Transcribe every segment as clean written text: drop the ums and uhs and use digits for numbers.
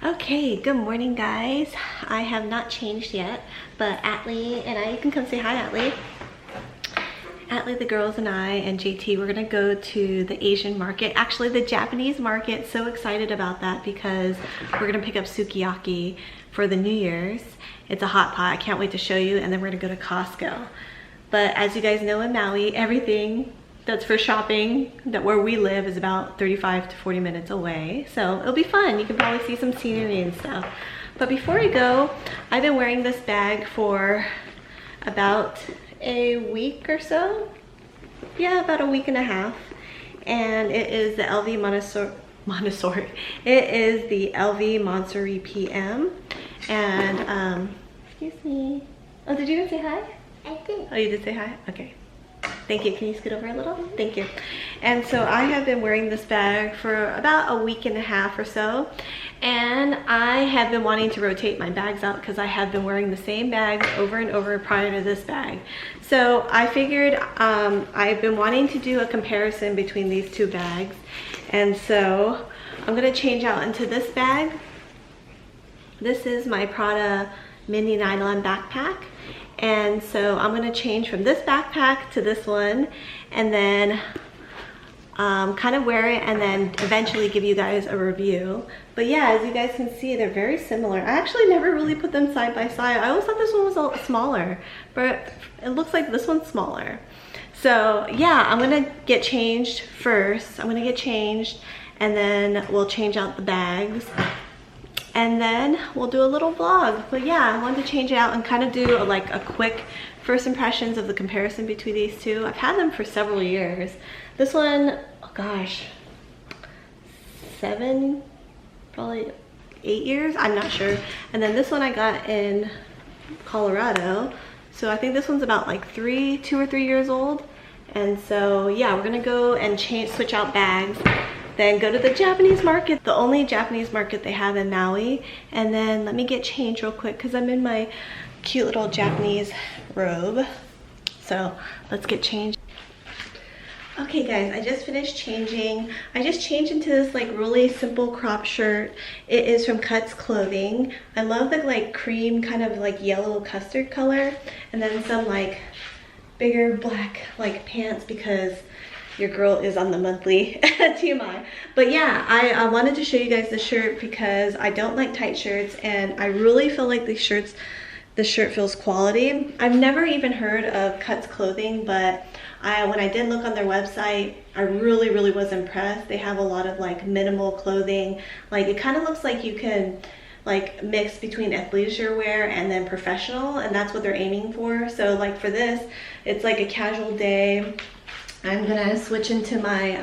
Okay, good morning guys. I have not changed yet, but Atlee and I, you can come say hi, Atlee. Atlee, the girls, and I and JT, we're gonna go to the Asian market, actually the Japanese market. So excited about that because we're gonna pick up sukiyaki for the New Year's. It's a hot pot, I can't wait to show you, and then we're gonna go to Costco. But as you guys know, in Maui, everything that's for shopping that where we live is about 35 to 40 minutes away, so it'll be fun. You can probably see some scenery and stuff. But before we go, I've been wearing this bag for about a week or so. Yeah, about a week and a half, and it is the LV Monstouris. It is the LV Monstouris PM, and excuse me. Oh, did you even say hi? I did. Oh, you did say hi? Okay. Thank you. Can you scoot over a little? Thank you. And so I have been wearing this bag for about a week and a half or so, and I have been wanting to rotate my bags out because I have been wearing the same bags over and over prior to this bag. So I figured I've been wanting to do a comparison between these two bags, and so I'm going to change out into this bag. This is my Prada mini nylon backpack. And so I'm going to change from this backpack to this one, and then kind of wear it and then eventually give you guys a review. But yeah, as you guys can see, they're very similar. I actually never really put them side by side. I always thought this one was a lot smaller, but it looks like this one's smaller. So yeah, I'm going to get changed first. I'm going to get changed, and then we'll change out the bags, and then we'll do a little vlog. But yeah, I wanted to change it out and kind of do like a quick first impressions of the comparison between these two. I've had them for several years. This one, oh gosh, 7, probably 8 years, I'm not sure. And then this one I got in Colorado, so I think this one's about like 2 or 3 years old. And so yeah, we're gonna go and switch out bags, then go to the Japanese market, the only Japanese market they have in Maui. And then let me get changed real quick because I'm in my cute little Japanese robe. So let's get changed. Okay guys, I just finished changing. I just changed into this like really simple crop shirt. It is from Cutsclothing. I love the like cream kind of like yellow custard color, and then some like bigger black like pants because your girl is on the monthly TMI. But yeah, I wanted to show you guys the shirt because I don't like tight shirts, and I really feel like the shirt feels quality. I've never even heard of Cutsclothing, but when I did look on their website, I really was impressed. They have a lot of like minimal clothing. Like it kind of looks like you can like mix between athleisure wear and then professional, and that's what they're aiming for. So like for this, it's like a casual day. I'm gonna switch into my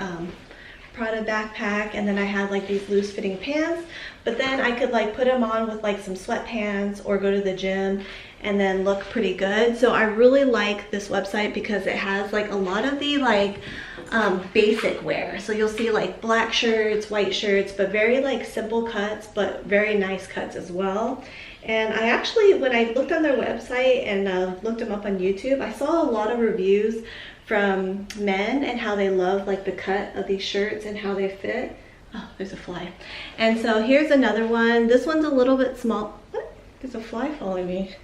Prada backpack, and then I have like these loose fitting pants, but then I could like put them on with like some sweatpants or go to the gym and then look pretty good. So I really like this website because it has like a lot of the like basic wear. So you'll see like black shirts, white shirts, but very like simple cuts, but very nice cuts as well. And I actually, when I looked on their website and looked them up on YouTube, I saw a lot of reviews from men and how they love like the cut of these shirts and how they fit. Oh, there's a fly. And so here's another one. This one's a little bit small. What? There's a fly following me.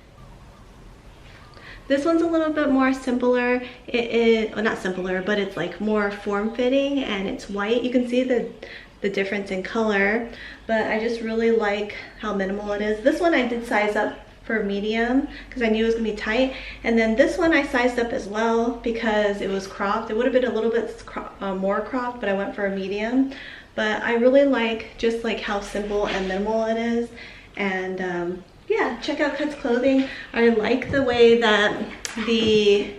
This one's a little bit more simpler. It is, well, not simpler, but it's like more form-fitting, and it's white. You can see the difference in color, but I just really like how minimal it is. This one I did size up for medium because I knew it was gonna be tight, and then this one I sized up as well because it was cropped. It would have been a little bit more cropped, but I went for a medium. But I really like just like how simple and minimal it is. And yeah, check out Cutsclothing. I like the way that the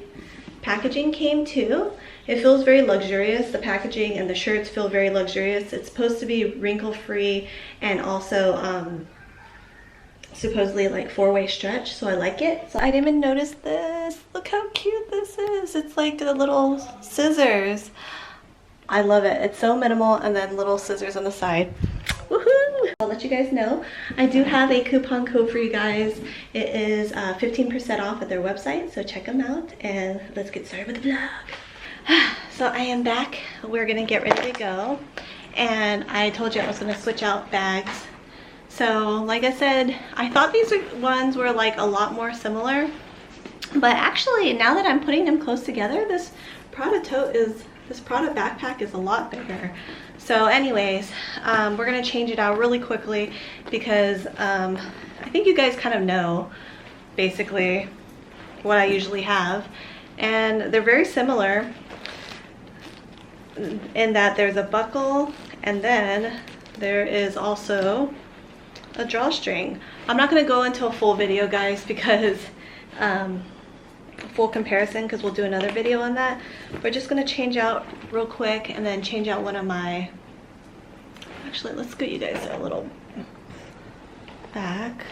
packaging came too. It feels very luxurious. The packaging and the shirts feel very luxurious. It's supposed to be wrinkle free and also supposedly like 4-way stretch, so I like it. So I didn't even notice this. Look how cute this is. It's like the little scissors. I love it. It's so minimal, and then little scissors on the side. Woohoo! I'll let you guys know I do have a coupon code for you guys. It is 15% off at their website, so check them out, and let's get started with the vlog. So I am back. We're gonna get ready to go, and I told you I was gonna switch out bags. So like I said, I thought these ones were like a lot more similar, but actually now that I'm putting them close together, this Prada backpack is a lot bigger. So anyways, we're gonna change it out really quickly because I think you guys kind of know basically what I usually have, and they're very similar in that there's a buckle and then there is also a drawstring. I'm not going to go into a full video, guys, because full comparison, because we'll do another video on that. We're just going to change out real quick and then change out one of my, actually let's get you guys a little back,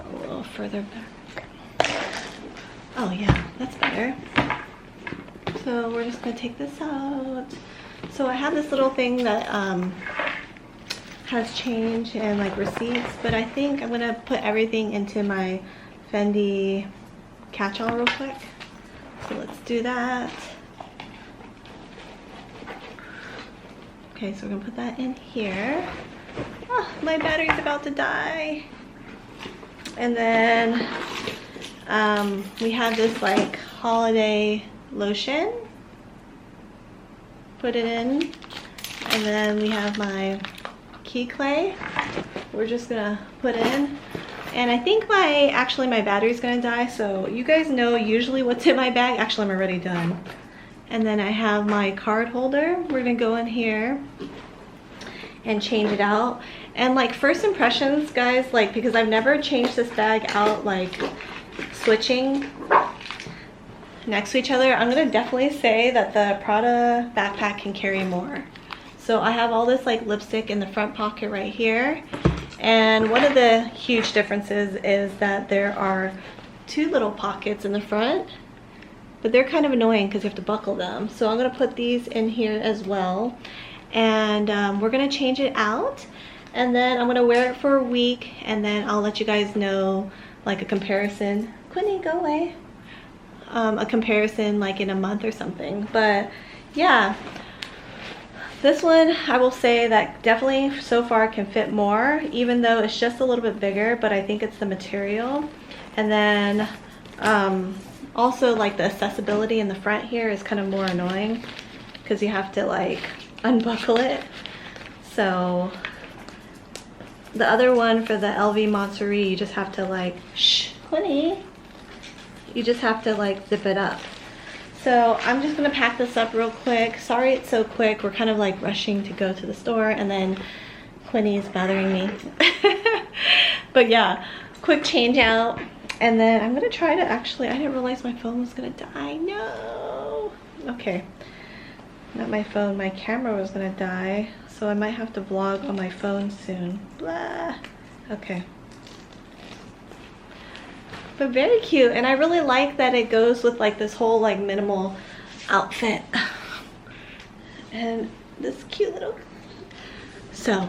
a little further back. Oh yeah, that's better. So we're just going to take this out. So I have this little thing that has change and like receipts, but I think I'm going to put everything into my Fendi catch-all real quick. So let's do that. Okay, so we're going to put that in here. Oh, my battery's about to die. And then we have this like holiday lotion. Put it in. And then we have my key clay. We're just gonna put in. And I think actually my battery's gonna die, so you guys know usually what's in my bag. Actually, I'm already done. And then I have my card holder. We're gonna go in here and change it out. And like first impressions, guys, like because I've never changed this bag out like switching next to each other, I'm gonna definitely say that the Prada backpack can carry more. So I have all this like lipstick in the front pocket right here. And one of the huge differences is that there are two little pockets in the front, but they're kind of annoying because you have to buckle them. So I'm gonna put these in here as well. And we're gonna change it out. And then I'm gonna wear it for a week, and then I'll let you guys know like a comparison. Quinny, go away. A comparison like in a month or something. But yeah, this one I will say that definitely so far can fit more, even though it's just a little bit bigger, but I think it's the material. And then also like the accessibility in the front here is kind of more annoying because you have to like unbuckle it. So the other one for the LV Monstouris, you just have to like, shh, Quinny. You just have to like zip it up. So I'm just gonna pack this up real quick. Sorry it's so quick. We're kind of like rushing to go to the store, and then Quinny is bothering me. But yeah, quick change out. And then I'm gonna try to actually, I didn't realize my phone was gonna die. No. Okay, not my phone, my camera was gonna die. So I might have to vlog on my phone soon. Blah. Okay. But very cute, and I really like that it goes with like this whole like minimal outfit. And this cute little, so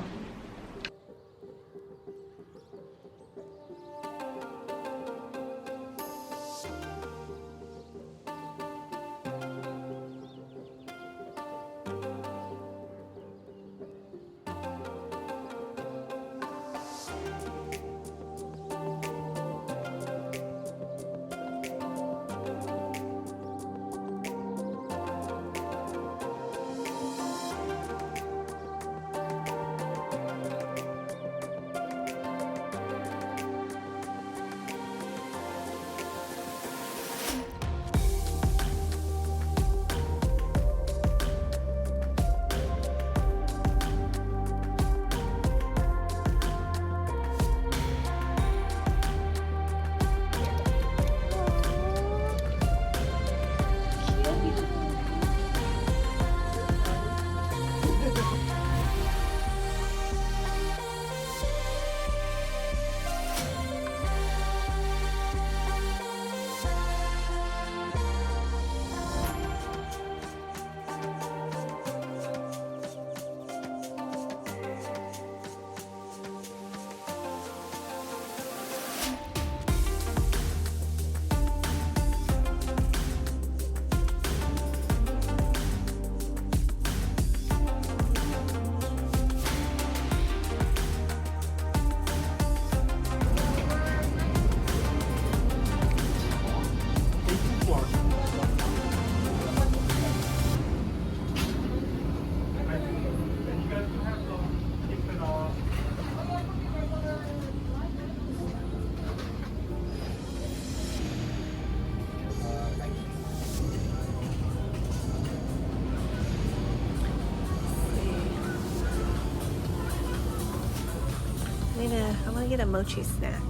I want to get a mochi snack.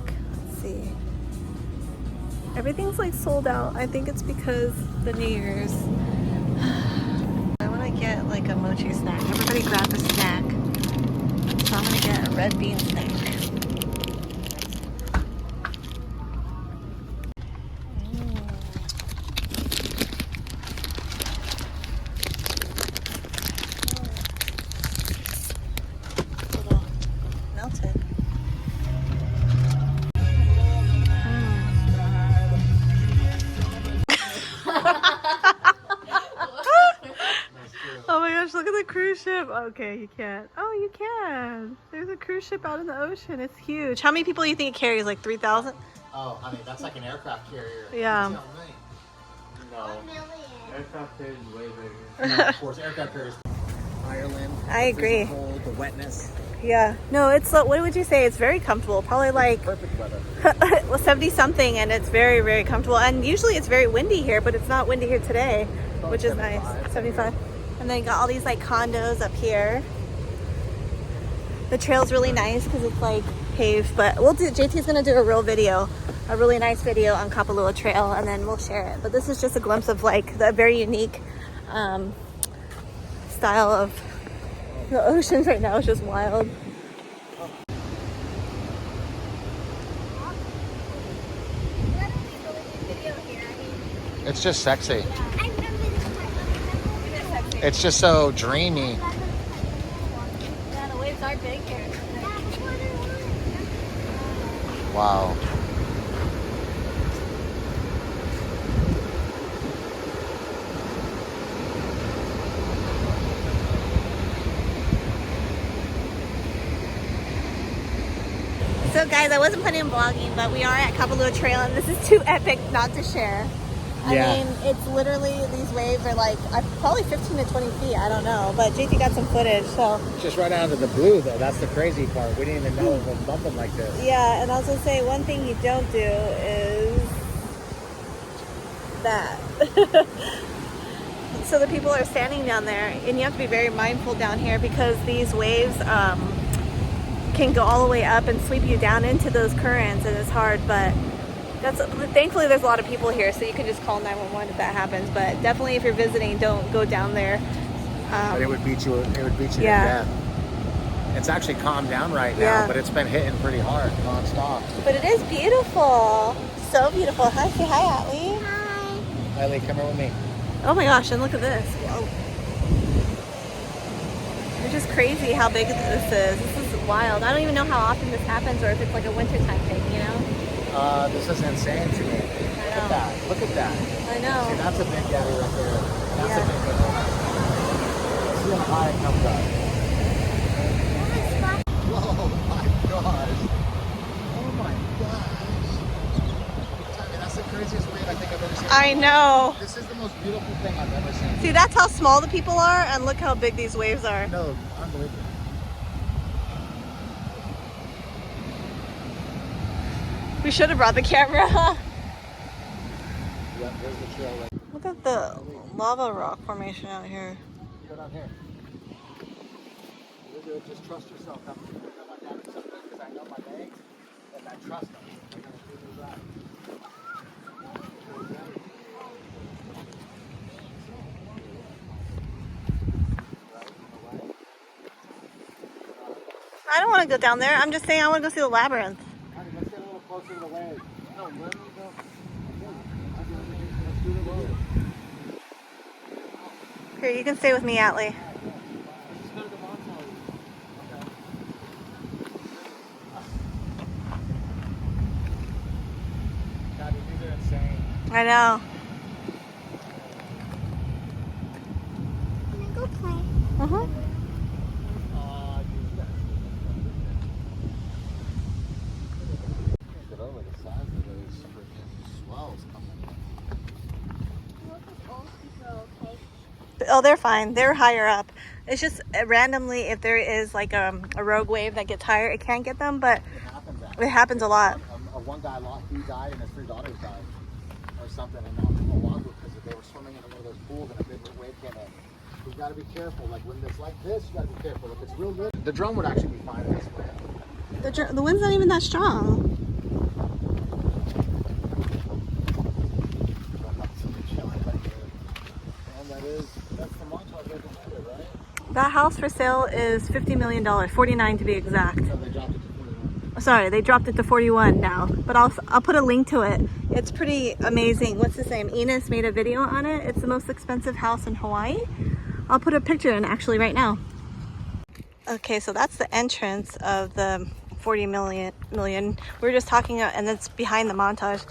Let's see. Everything's like sold out. I think it's because the New Year's. I want to get like a mochi snack. Everybody grab a snack. So I'm going to get a red bean snack. Oh my gosh, look at the cruise ship. Okay, you can't. Oh, you can. There's a cruise ship out in the ocean. It's huge. How many people do you think it carries? Like 3,000? Oh, honey, that's like an aircraft carrier. Yeah. You tell me. No. Aircraft carrier is way bigger. No, of course, aircraft carriers. Ireland. I agree. The cold, the wetness. Yeah. No, it's, what would you say? It's very comfortable. Probably like Perfect weather. well, 70 something, and it's very, very comfortable. And usually it's very windy here, but it's not windy here today, which is nice. 75. And then you got all these like condos up here. The trail's really nice because it's like paved, but JT's gonna do a really nice video on Kapalua Trail, and then we'll share it. But this is just a glimpse of like the very unique style of the oceans right now. It's just wild. It's just sexy. It's just so dreamy. Yeah, the waves are big here. Wow. So guys, I wasn't planning on vlogging, but we are at Kapalua Trail, and this is too epic not to share. I mean, it's literally, these waves are like probably 15 to 20 feet. I don't know, but JT got some footage, so. Just right out of the blue, though. That's the crazy part. We didn't even know it was bumping like this. Yeah, and I was gonna say one thing you don't do is that. So the people are standing down there, and you have to be very mindful down here because these waves can go all the way up and sweep you down into those currents, and it's hard, but. Thankfully there's a lot of people here, so you can just call 911 if that happens. But definitely, if you're visiting, don't go down there. But it would beat you. It would beat you to death. It's actually calmed down right now, but it's been hitting pretty hard, nonstop. But it is beautiful, so beautiful. Hi, say hi, Atlee. Hi. Atlee, come here with me. Oh my gosh, and look at this. Whoa. It's just crazy how big this is. This is wild. I don't even know how often this happens, or if it's like a wintertime thing, you know? This is insane to me. Look at that. Look at that. I know. See, that's a big daddy right there. That's a big one. See how high it comes up. Whoa, my gosh. Oh my gosh. I mean, that's the craziest wave I think I've ever seen. I know. This is the most beautiful thing I've ever seen. See, that's how small the people are, and look how big these waves are. No, unbelievable. We should have brought the camera. Yeah, there's the trail right. Look at the lava rock formation out here. Go down here. You're good. Just trust yourself. I'm not having something because I know my legs, and I trust them. I'm going to do that. I don't want to go down there. I'm just saying I want to go see the labyrinth. Honey, let's get a little closer to the wave. No, where do we go? Let's do the wave. Here, you can stay with me, Atlee. Let's just go to the Monstouris. Okay. God, these are insane. I know. Can I go play? Uh-huh. Get over the size of those freaking swells coming in. Look at old people, okay? Oh, they're fine. They're higher up. It's just randomly, if there is like a rogue wave that gets higher, it can get them, but it happens a lot. One guy lost, he died, and his 3 daughters died, or something. And now Oahu, because they were swimming in one of those pools, and a big wave came in. You've got to be careful. Like when it's like this, you got to be careful. If it's real good, the drone would actually be fine this way. The wind's not even that strong. That's the Montauk right behind it, right? That house for sale is $50 million, 49 to be exact. So they dropped it to 41. Sorry, they dropped it to 41 now, but I'll put a link to it. It's pretty amazing. What's his name? Enos made a video on it. It's the most expensive house in Hawaii. I'll put a picture in actually right now. Okay, so that's the entrance of the 40 million. We were just talking, and that's behind the montage.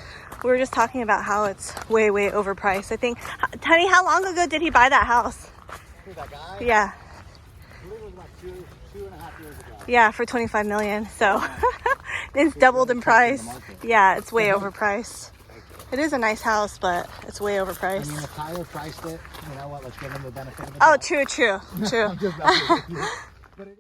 We were just talking about how it's way overpriced. I think, Tony, how long ago did he buy that house? Who's that guy? Yeah. I believe it was like two and a half years ago. Yeah, for 25 million. So it's doubled in price. Yeah, it's way overpriced. It is a nice house, but it's way I overpriced. mean, if Tyler priced it, you know what? Let's give him the benefit of the Oh, doubt. true. I'm just messing with you. But it is